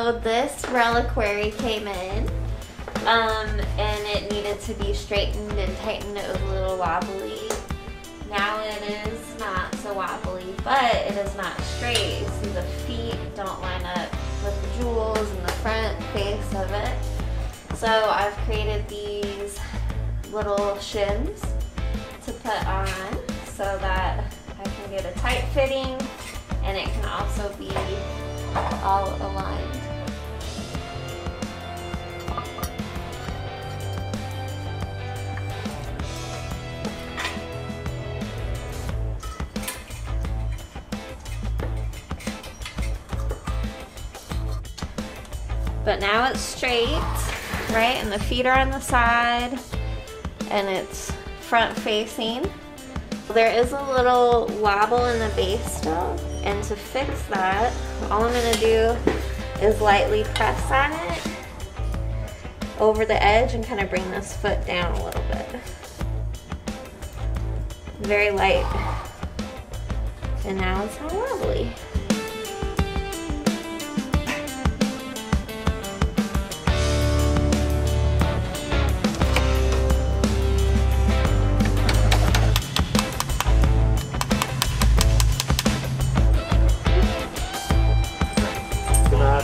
So this reliquary came in, and it needed to be straightened and tightened. It was a little wobbly. Now it is not so wobbly, but it is not straight. You see the feet don't line up with the jewels and the front face of it. So I've created these little shims to put on so that I can get a tight fitting, and it can also be all aligned. But now it's straight, right? And the feet are on the side, and it's front facing. There is a little wobble in the base still, and to fix that, all I'm gonna do is lightly press on it over the edge and kind of bring this foot down a little bit. Very light. And now it's not wobbly.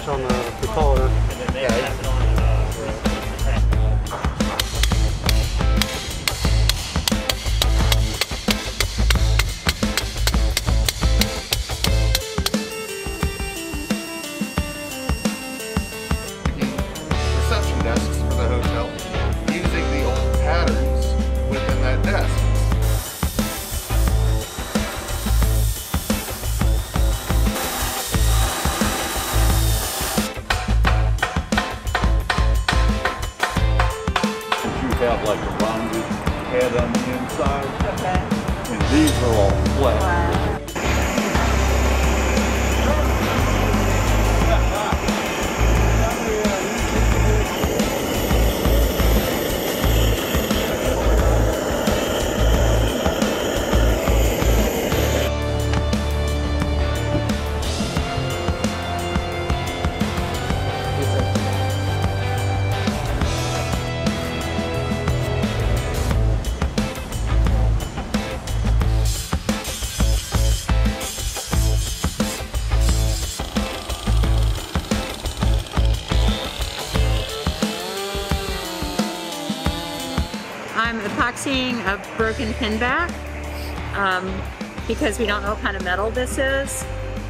On the collar. Yeah. Reception desks for the hotel using the old patterns within that desk. Have like a rounded head on the inside. Okay. And these are all flat. Wow. I'm epoxying a broken pin back because we don't know what kind of metal this is,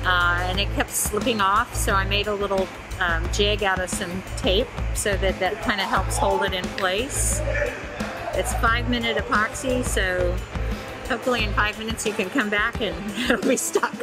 and it kept slipping off, so I made a little jig out of some tape so that kind of helps hold it in place. It's 5-minute epoxy, so hopefully in 5 minutes you can come back and it'll be stuck.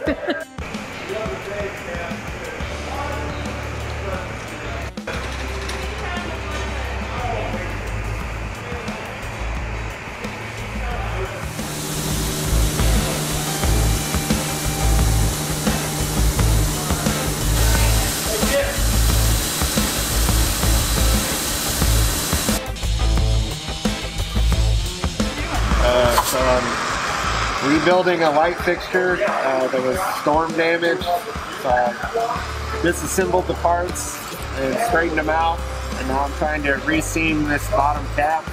So I'm rebuilding a light fixture that was storm damaged. So I disassembled the parts and straightened them out, and now I'm trying to reseam this bottom cap.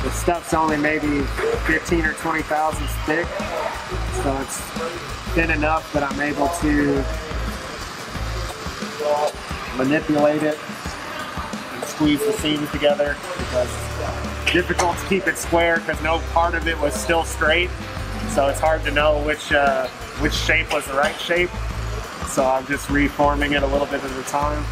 The stuff's only maybe 15 or 20 thousandths thick, so it's thin enough that I'm able to manipulate it and squeeze the seams together, because it's difficult to keep it square because no part of it was still straight, so it's hard to know which shape was the right shape. So I'm just reforming it a little bit at a time.